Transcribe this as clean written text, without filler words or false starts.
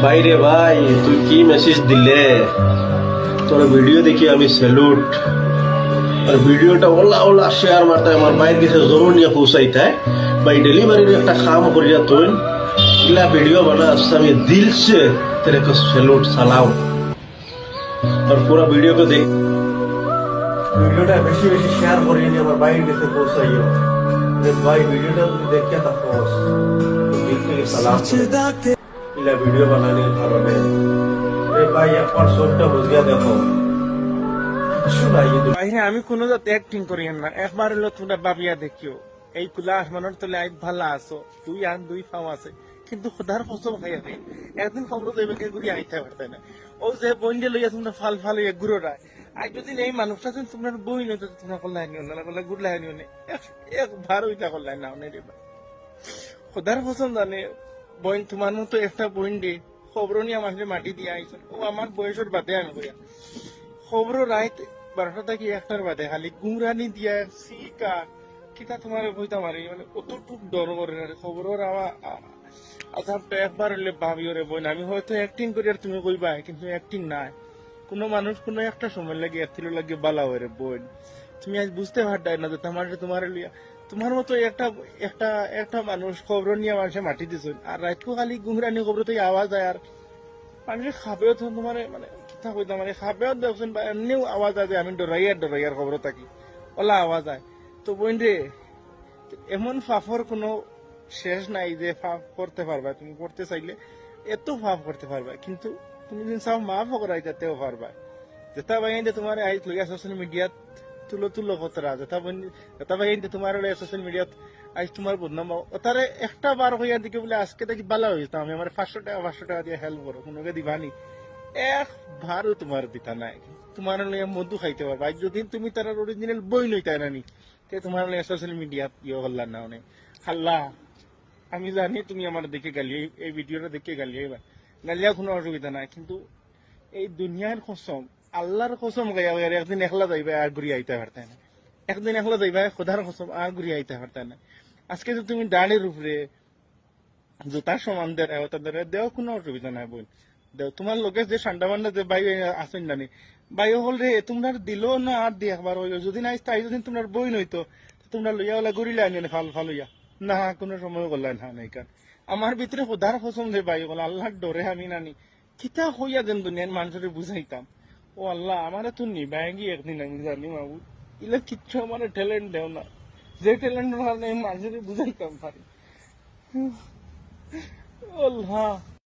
বাইরে ভাই তুই কি মেসেজ দিলে, তোর ভিডিও দেখি আমি স্যালুট। আর ভিডিওটা ওলা ওলা শেয়ার মারতে আমার বাইরের কাছে জরুর নিয়ে পৌঁছাইতে ভাই, ডেলিভারির একটা কাম করিয়া তুই ইলা ভিডিও বানাস, আমি দিল से तेरे को सैल्यूट सलाम। और पूरा वीडियो को देख, ভিডিওটা বেশি বেশি শেয়ার করিয়ে নিয়ে আমার বাইরের কাছে পৌঁছাইও। ভাই ভিডিওটা তুমি দেখিয়া থাকো, দিল থেকে সালাম ইলা ভিডিও বানানোর কারণে। ভাই একবার শোটা বুঝিয়া দেখো, কিছু নাই। বাইরে আমি কোনো যাতে অ্যাক্টিং করি না, একবার হলো তোমরা ভাবিয়া দেখিও। এই কুলা আসমানের তলে আইত ভালো আছো, দুই আন দুই পাও আছে, কিন্তু খোদার কসম খাইয়া দেয় একদিন খবর দেবে ঘুরি আইতে পারতে না। ও যে বইন্ডে লইয়া তোমরা ফাল ফাল হইয়া ঘুরো রায়, আজ যদি এই মানুষটা যদি তোমরা বই নয় তোমরা করলাই নিও না, করলে ঘুরলাই নিও না, একবার ওইটা করলাই না রে ভাই। খোদার কসম জানে বইন তোমার মতো একটা বইন্ডে খবর নিয়ে আমাকে মাটি দিয়ে আইছেন। ও আমার বয়সের বাদে আমি কইয়া খবর রাইত 12টা থেকে 1টার বাদে খালি গুমরানি দিয়া সিকা কিতা তোমার কইতাম আর মানে কতটুক ডর করে খবরের আচ্ছা একবার হলে ভাবিও রে বোন, আমি হয়তো অ্যাক্টিং করি আর তুমি কইবা, কিন্তু অ্যাক্টিং নাই। কোনো মানুষ কোনো একটা সময় লাগে এর লাগে বালা হয় রে বোন। তুমি আজ বুঝতে পারতাই না যে তোমার লিয়া তোমার মতো একটা একটা একটা মানুষ খবর নিয়ে মানুষে মাটি দিছে, আর রাতকো খালি গুমরানি খবর থেকে আওয়াজ হয়, আর মানুষের খাবেও তো তোমার মানে কথা কইতাম মানে খাবেও দেখছেন বা এমনিও আওয়াজ আছে, আমি ডরাইয়ার খবর থাকি ওলা আওয়াজ হয়। তো বোন রে, এমন ফাফর কোনো শেষ নাই যে ফাফ করতে পারবা, তুমি করতে চাইলে এত ফাফ করতে পারবা, কিন্তু তুমি যদি চাও মাফ করাই যাতেও পারবা। যেটা বাইন্দে তোমার আইজ লইয়া সোশ্যাল মিডিয়াত তুলো কতরা যেটা বাইন্দে তোমার সোশ্যাল মিডিয়াত আজ তোমার বদনাম তারে একটা বার হইয়া দিকে বলে আজকে দেখি বালা হয়েছে আমি আমার 500 টাকা দিয়ে হেল্প করো, কোনোকে দিবানি একবারও তোমার দিতা নাই। তোমার লইয়া মধু খাইতে পারবা, আজ যদি তুমি তার অরিজিনাল বই নইতাই নানি তে তোমার লইয়া সোশ্যাল মিডিয়াত ইয়ে করলাম না অনেক খাল্লা। আমি জানি তুমি আমার দেখে গালি, এই ভিডিওটা দেখে গালিয়া কোনো অসুবিধা নাই, কিন্তু এই দুনিয়ার কসম আল্লাহর কসম গাইয়া একদিন একলা যাইবা আর ঘুরিয়ে আইতে পারতে না, একদিন একলা যাইবা খোদার কসম আর ঘুরিয়ে আইতে পারতে না। আজকে যদি তুমি দাঁড়ের উপরে জুতার সমান দেও কোনো অসুবিধা নাই বোন, দেও তোমার লোকে যে ঠান্ডা মান্ডা যে ভাই আসেন জানি ভাই হল রে তোমরা দিল না আর দিয়ে একবার যদি না তাই যদি তোমার বই নইতো তোমরা লইয়া ওলা ঘুরিলে আনি ফাল হইয়া না কোনো সময় করলেন না নাই কারণ আমার ভিতরে খোদার কসম যে ভাই বলে আল্লাহর ডরে আমি নানি কিতা হইয়া যেন দুনিয়ার মানুষের বুঝাইতাম। ও আল্লাহ আমার তো নিবাই একদিন আমি জানি বাবু ইলা কিচ্ছু আমার ট্যালেন্ট দেও না, যে ট্যালেন্টের কারণে আমি মানুষের বুঝাইতাম পারি। আল্লাহ